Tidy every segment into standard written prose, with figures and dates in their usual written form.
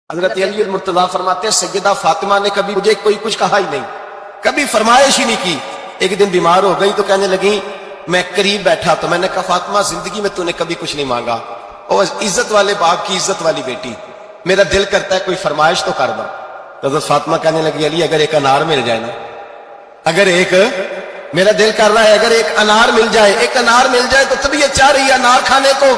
حضرت علی المرتضیٰ فرماتے ہیں سیدہ فاطمہ نے کبھی مجھے کوئی کچھ کہا ہی نہیں، کبھی فرمائش ہی نہیں کی۔ ایک دن بیمار ہو گئی تو کہنے لگی، میں قریب بیٹھا تو میں نے کہا فاطمہ زندگی میں تو نے کبھی کچھ نہیں مانگا، اور عزت والے باپ کی عزت والی بیٹی، میرا دل کرتا ہے کوئی فرمائش تو کر دو۔ حضرت فاطمہ کہنے لگی علی اگر ایک انار مل جائے نا، اگر ایک میرا دل کر رہا ہے اگر ایک انار مل جائے، ایک انار مل جائے تو طبیعت چاہ رہی ہے انار کھانے کو۔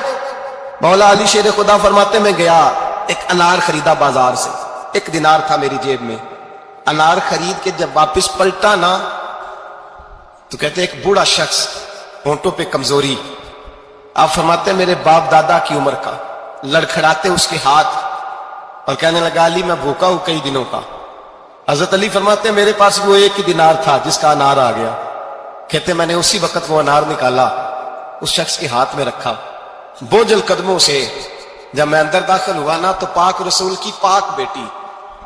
مولا علی شیر خدا فرماتے میں گیا، ایک انار خریدا بازار سے، 1 دینار تھا میری جیب میں، انار خرید کے جب واپس پلٹا نا تو کہتے ایک بوڑھا شخص، ہونٹوں پہ کمزوری، آپ فرماتے میرے باپ دادا کی عمر کا، لڑکھڑاتے اس کے ہاتھ اور کہنے لگا علی میں بھوکا ہوں کئی دنوں کا۔ حضرت علی فرماتے میرے پاس وہ 1 دینار تھا جس کا انار آ گیا، کہتے میں نے اسی وقت وہ انار نکالا، اس شخص کے ہاتھ میں رکھا، بوجھل قدموں سے جب میں اندر داخل ہوا نا تو پاک رسول کی پاک بیٹی،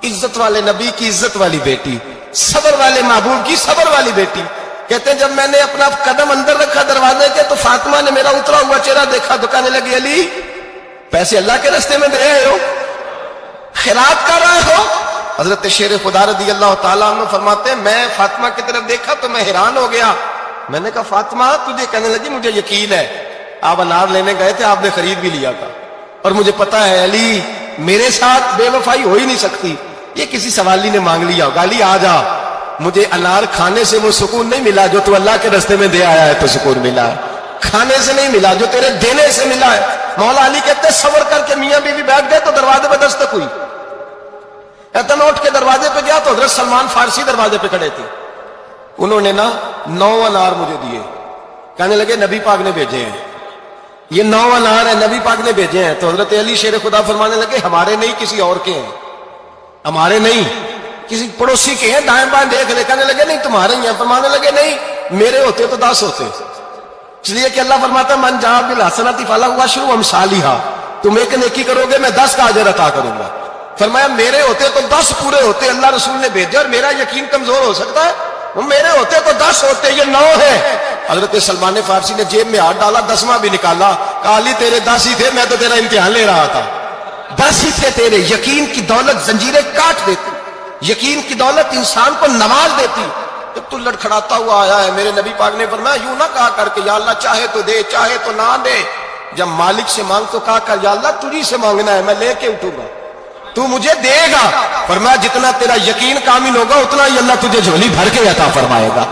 عزت والے نبی کی عزت والی بیٹی، صبر والے محبوب کی صبر والی بیٹی، کہتے ہیں جب میں نے اپنا قدم اندر رکھا دروازے کے تو فاطمہ نے میرا اترا ہوا چہرہ دیکھا تو کہنے لگی علی پیسے اللہ کے راستے میں دے رہے ہو، خیرات کر رہے ہو؟ حضرت شیر خدا رضی اللہ تعالیٰ عنہ فرماتے ہیں میں فاطمہ کی طرف دیکھا تو میں حیران ہو گیا، میں نے کہا فاطمہ تجھے؟ کہنے لگی مجھے یقین ہے آپ انار لینے گئے تھے، آپ نے خرید بھی لیا تھا، اور مجھے پتا ہے علی میرے ساتھ بے وفائی ہو ہی نہیں سکتی، یہ کسی سوالی نے مانگ لیا ہوگا، علی آ جا، مجھے انار کھانے سے وہ سکون نہیں ملا جو تو اللہ کے راستے میں دے آیا ہے تو سکون ملا ہے، کھانے سے نہیں ملا جو تیرے دینے سے ملا ہے۔ مولا علی کہتے صبر کر کے میاں بیوی بیٹھ گئے تو دروازے پہ دستک ہوئی، کہتا میں اٹھ کے دروازے پہ گیا تو حضرت سلمان فارسی دروازے پہ کھڑے تھے، انہوں نے نا 9 انار مجھے دیے، کہنے لگے نبی پاک نے بھیجے ہیں، یہ 9 انار ہیں نبی پاک نے بھیجے ہیں۔ تو حضرت علی شیر خدا فرمانے لگے ہمارے نہیں کسی اور کے ہیں، ہمارے نہیں کسی پڑوسی کے ہیں، دائیں بائیں دیکھ لے، کہنے لگے نہیں تمہارے ہی ہیں، فرمانے لگے نہیں میرے ہوتے تو 10 ہوتے، اس لیے کہ اللہ فرماتا ہے من جاء بالحسنۃ فلہ عشر امثالھا، تم ایک نیکی کرو گے میں 10 کا اجر عطا کروں گا۔ فرمایا میرے ہوتے تو 10 پورے ہوتے، اللہ رسول نے بھیجا اور میرا یقین کمزور ہو سکتا ہے، وہ میرے ہوتے تو 10 ہوتے، یہ 9 ہے۔ حضرت سلمان فارسی نے جیب میں ہاتھ ڈالا، 10واں بھی نکالا، کہا علی تیرے 10 ہی تھے، میں تو تیرا امتحان لے رہا تھا، 10 ہی تھے تیرے۔ یقین کی دولت زنجیریں کاٹ دیتی، یقین کی دولت انسان کو نواز دیتی۔ جب تو لڑکھڑاتا ہوا آیا ہے، میرے نبی پاک نے فرمایا یوں نہ کہا کر کے یا اللہ چاہے تو دے چاہے تو نہ دے، جب مالک سے مانگ تو کہا کر یا اللہ تجھی سے مانگنا ہے، میں لے کے اٹھوں گا، تو مجھے دے گا۔ فرمایا جتنا تیرا یقین کامل ہوگا اتنا ہی اللہ تجھے جھولی بھر کے عطا فرمائے گا۔